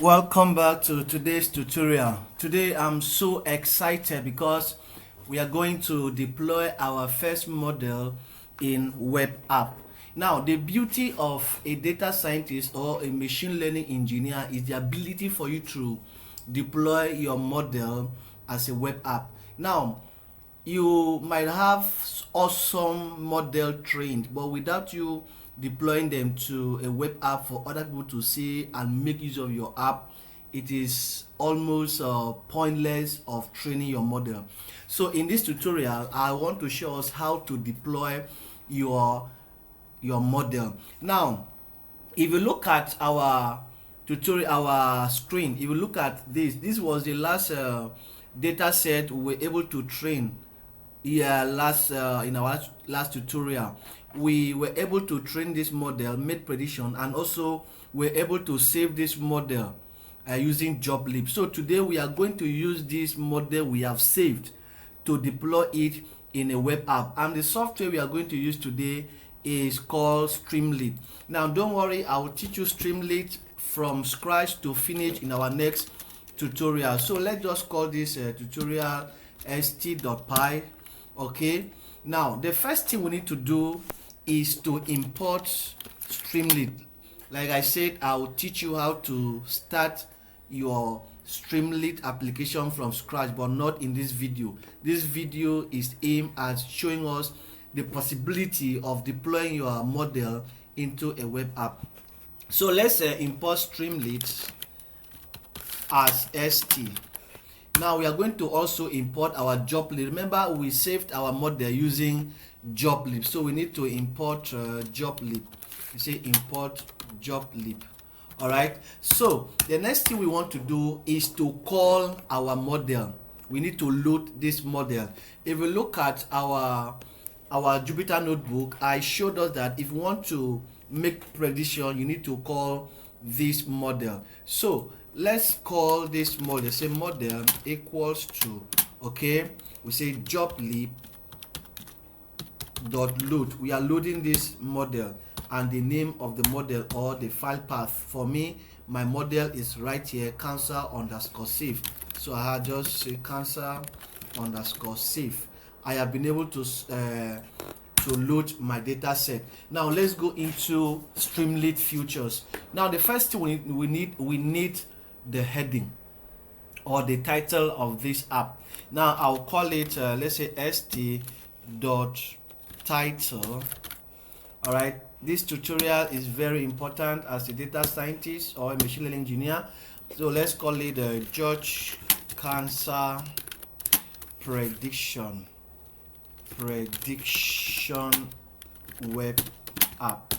Welcome back to today's tutorial. Today I'm so excited because we are going to deploy our first model in web app. Now, the beauty of a data scientist or a machine learning engineer is the ability for you to deploy your model as a web app. Now, you might have awesome model trained, but without you deploying them to a web app for other people to see and make use of your app, it is almost pointless of training your model. So in this tutorial, I want to show us how to deploy your model. Now, if you look at our tutorial, our screen, if you look at this was the last data set we were able to train. Last in our last tutorial, we were able to train this model, make prediction, and also we're able to save this model using joblib. So today we are going to use this model we have saved to deploy it in a web app, and the software we are going to use today is called Streamlit. Now don't worry, I will teach you Streamlit from scratch to finish in our next tutorial. So let's just call this tutorial st.py. Okay, now the first thing we need to do is to import Streamlit. Like I said, I will teach you how to start your Streamlit application from scratch, but not in this video. This video is aimed at showing us the possibility of deploying your model into a web app. So let's import Streamlit as st. Now we are going to also import our joblib. Remember, we saved our model using joblib, so we need to import joblib. You say import joblib. All right, so the next thing we want to do is to call our model. We need to load this model. If we look at our Jupyter notebook, I showed us that if you want to make prediction, you need to call this model. So let's call this model, say model equals to, okay, we say joblib dot load. We are loading this model, and the name of the model or the file path, for me, my model is right here, cancer underscore save. So I just say cancer underscore save. I have been able to load my data set. Now let's go into Streamlit features. Now the first thing we need the heading or the title of this app. Now I'll call it let's say st.title. all right, this tutorial is very important as a data scientist or a machine learning engineer, so let's call it George Cancer prediction web app.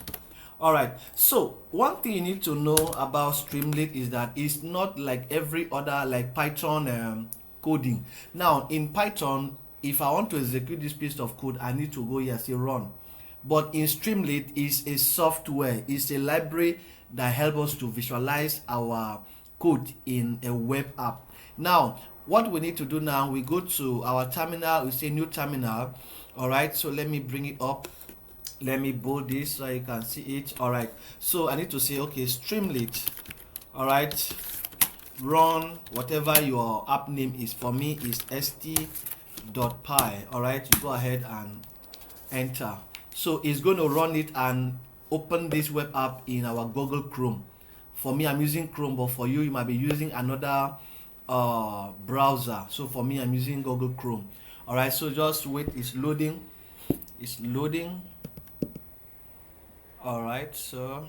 All right, so one thing you need to know about Streamlit is that it's not like every other like Python coding. Now in Python, if I want to execute this piece of code, I need to go here, say run. But in Streamlit is a software, it's a library that helps us to visualize our code in a web app. Now what we need to do now, we go to our terminal, we say new terminal. All right, so let me bring it up. Let me bold this so you can see it. All right, so I need to say, okay, Streamlit. All right, run whatever your app name is. For me is st.py. all right, you go ahead and enter. So it's going to run it and open this web app in our Google Chrome. For me, I'm using Chrome, but for you, you might be using another browser. So for me, I'm using Google Chrome. All right, so just wait, it's loading. All right, so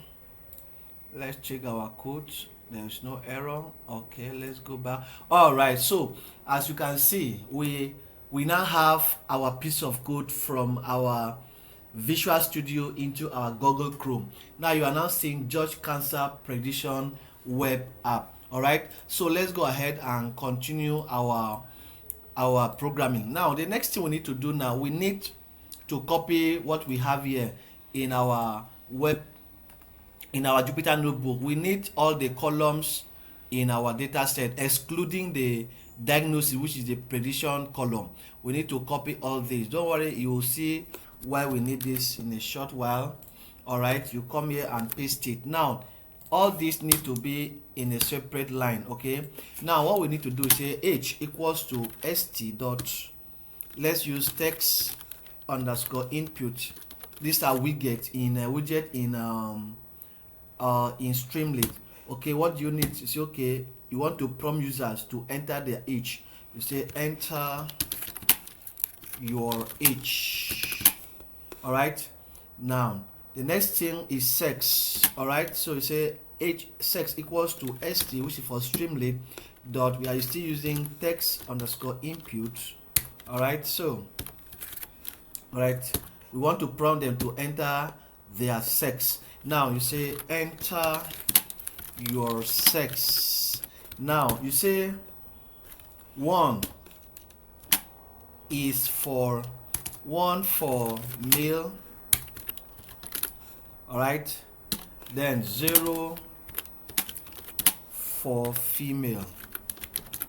let's check our code. There's no error. Okay, let's go back. All right, so as you can see, we now have our piece of code from our Visual Studio into our Google Chrome. Now you are now seeing George Cancer prediction web app. All right, so let's go ahead and continue our programming. Now the next thing we need to do now, we need to copy what we have here in our Jupyter notebook. We need all the columns in our data set excluding the diagnosis, which is the prediction column. We need to copy all this. Don't worry, you will see why we need this in a short while. All right, you come here and paste it. Now all these need to be in a separate line. Okay, now what we need to do is say h equals to st dot, let's use text underscore input. These are widget in streamlit. Okay, what do you need to say? Okay, you want to prompt users to enter their age. You say enter your age. All right, now the next thing is sex. All right, so you say age sex equals to st, which is for streamlit dot, we are still using text underscore input. All right, so all right, we want to prompt them to enter their sex. Now you say enter your sex. Now you say 1 is for male, all right, then 0 for female.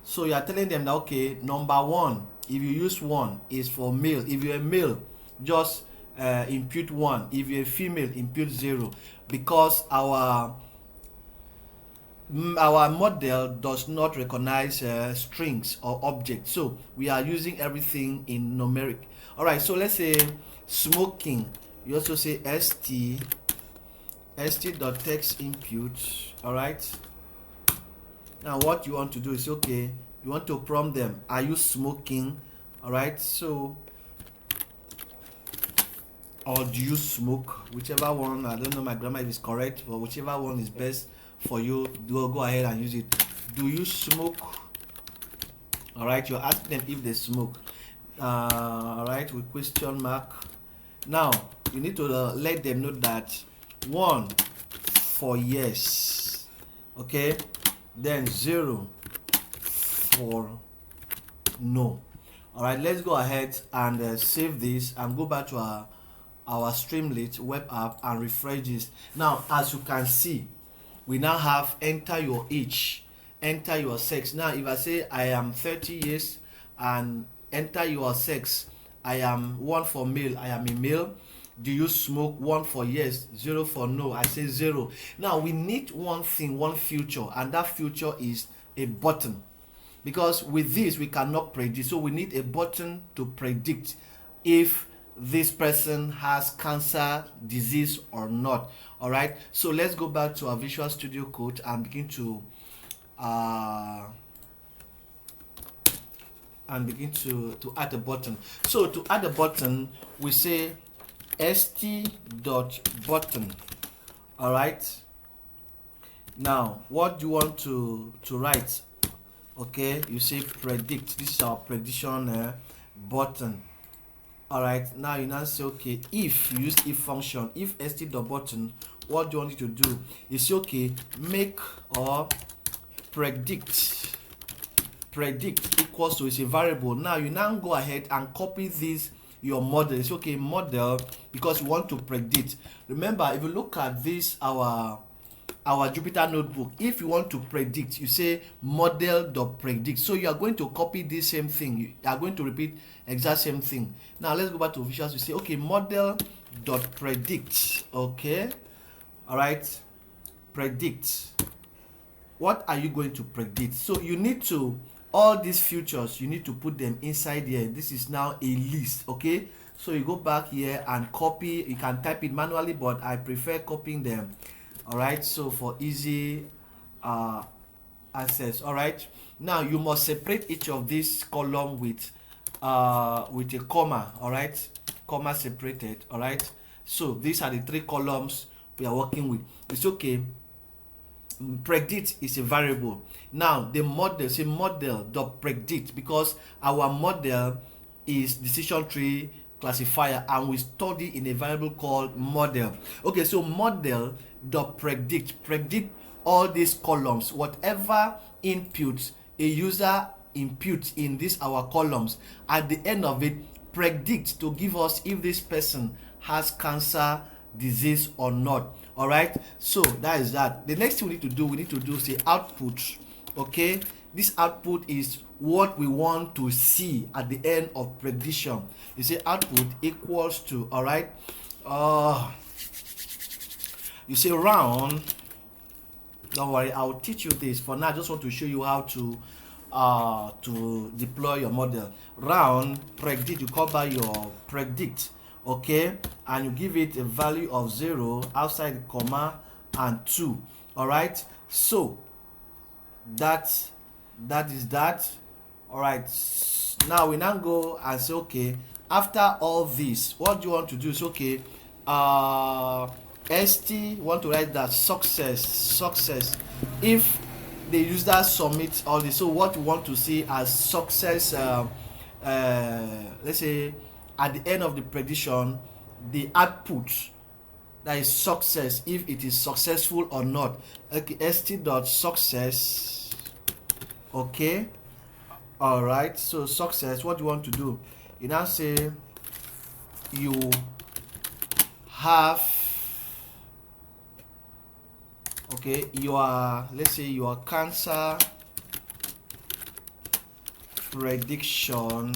So you are telling them that okay, number 1, if you use 1 is for male. If you're a male, just input 1. If you're a female, input 0, because our model does not recognize strings or objects, so we are using everything in numeric. All right, so let's say smoking, you also say st dot text input. All right, now what you want to do is okay, you want to prompt them, are you smoking? All right, so, or do you smoke, whichever one. I don't know my grammar is correct, but whichever one is best for you, go ahead and use it. Do you smoke? All right, you're asking them if they smoke. All right, with question mark. Now you need to let them know that 1 for yes, okay, then 0 for no. All right, let's go ahead and save this and go back to our streamlit web app and refresh this. Now as you can see, we now have enter your age, enter your sex. Now if I say I am 30 years and enter your sex, I am 1 for male, I am a male. Do you smoke? 1 for yes, 0 for no, I say 0. Now we need one thing, one feature, and that feature is a button, because with this we cannot predict. So we need a button to predict if this person has cancer disease or not. All right, so let's go back to our Visual Studio Code and begin to add a button. So to add a button, we say st.button. all right, now what do you want to write? Okay, you say predict. This is our prediction button. All right, now you now say okay, if you use if function, if st.button, what do you want it to do? You say okay, make or predict equals to, is a variable. Now you now go ahead and copy this your model. It's okay, model, because you want to predict. Remember, if you look at this our Jupyter notebook, if you want to predict, you say model.predict. So you are going to copy this same thing, you are going to repeat exact same thing. Now let's go back to visuals. You say okay, model.predict. okay, all right, predict. What are you going to predict? So you need to, all these features, you need to put them inside here. This is now a list. Okay, so you go back here and copy. You can type it manually, but I prefer copying them. All right, so for easy access. All right, now you must separate each of these column with a comma. All right, comma separated. All right, so these are the 3 columns we are working with. It's okay, predict is a variable. Now the model, say model.predict, because our model is decision tree classifier and we study in a variable called model. Okay, so model.predict, predict all these columns, whatever inputs a user input in these our columns, at the end of it, predict to give us if this person has cancer disease or not. All right, so that is that. The next thing we need to do say output. Okay, this output is what we want to see at the end of prediction. You say output equals to, all right, you say round Don't worry, I'll teach you this. For now, I just want to show you how to deploy your model. Round predict, you cover your predict, okay, and you give it a value of 0 outside the comma and 2. All right, so that is that. All right, now we now go and say, okay, after all this, what do you want to do? Is okay, st want to write that success if the user submits all this. So what you want to see as success, let's say at the end of the prediction, the output, that is success, if it is successful or not. Okay, st.success. Okay, all right, so success, what you want to do, you now say you have, okay, let's say your cancer prediction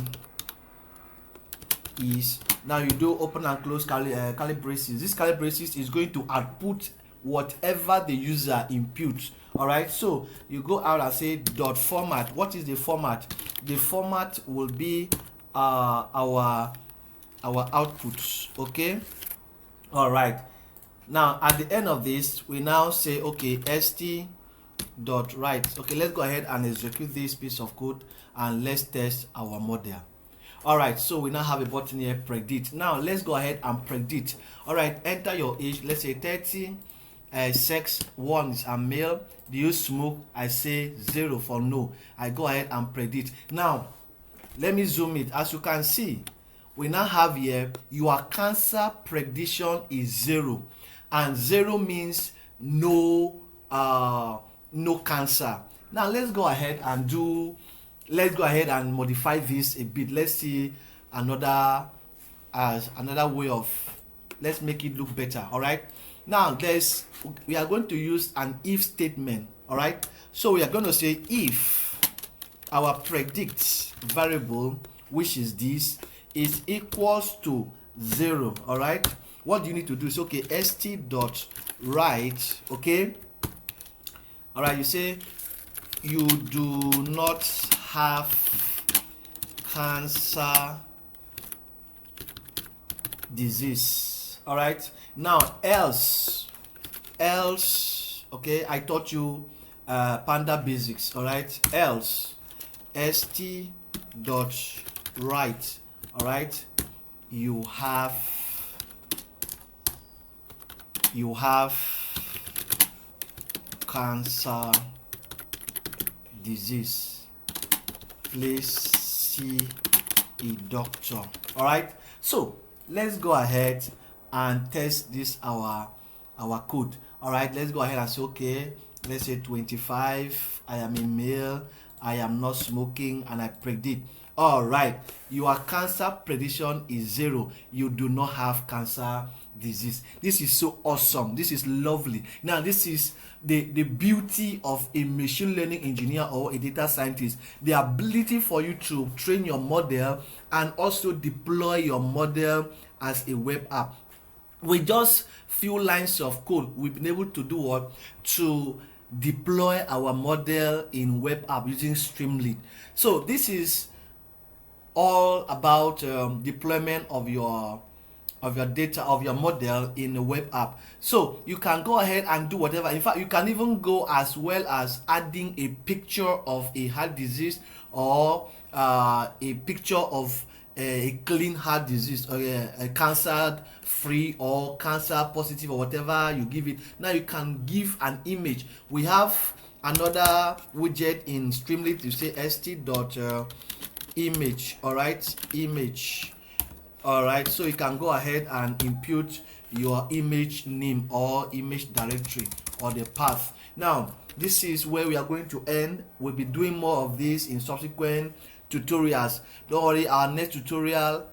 is, now you do open and close curly braces. This curly braces is going to output whatever the user inputs. All right, so you go out and say dot format. What is the format? The format will be our outputs. Okay, all right. Now at the end of this, we now say, okay, st dot write. Okay, let's go ahead and execute this piece of code and let's test our model. All right, so we now have a button here, predict. Now let's go ahead and predict. All right, enter your age, let's say 30, sex 1 is a male. Do you smoke? I say 0 for no. I go ahead and predict. Now let me zoom it. As you can see, we now have here your cancer prediction is 0, and 0 means no cancer. Now let's go ahead and modify this a bit. Let's see another way of, let's make it look better. All right, now we are going to use an if statement. All right, so we are going to say if our predict variable, which is this, is equals to 0. All right, what do you need to do is, okay, st dot write. Okay, all right, you say you do not have cancer disease. All right, now else, okay, I taught you panda basics. All right, else st dot write. All right, you have cancer disease, please see a doctor. All right, so let's go ahead and test this our code. All right, let's go ahead and say, okay, let's say 25, I am a male, I am not smoking, and I predict. All right, your cancer prediction is 0. You do not have cancer disease. This is so awesome. This is lovely. Now this is the beauty of a machine learning engineer or a data scientist, the ability for you to train your model and also deploy your model as a web app. With just few lines of code, we've been able to do what? To deploy our model in web app using Streamlit. So this is all about deployment of your data, of your model in a web app. So you can go ahead and do whatever. In fact, you can even go as well as adding a picture of a heart disease or a picture of a clean heart disease, or a cancer free or cancer positive, or whatever you give it. Now you can give an image. We have another widget in Streamlit. You say st dot image. All right, image. All right, so you can go ahead and input your image name or image directory or the path. Now this is where we are going to end. We'll be doing more of this in subsequent tutorials. Don't worry, our next tutorial,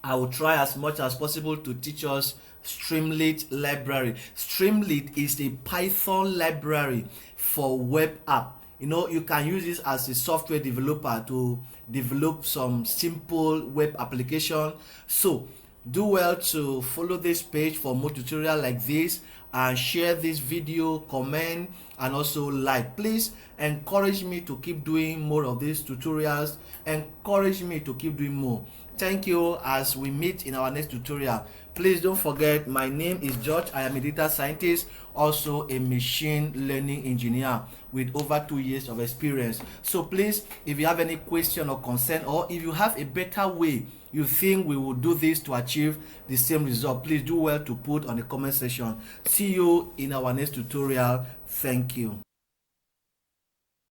I will try as much as possible to teach us Streamlit library. Streamlit is a Python library for web app. You know, you can use this as a software developer to develop some simple web application. So do well to follow this page for more tutorial like this, and share this video, comment, and also like. Please encourage me to keep doing more of these tutorials. Encourage me to keep doing more. Thank you. As we meet in our next tutorial, please don't forget, my name is George. I am a data scientist, also a machine learning engineer with over 2 years of experience. So please, if you have any question or concern, or if you have a better way you think we will do this to achieve the same result, please do well to put on the comment section. See you in our next tutorial. Thank you.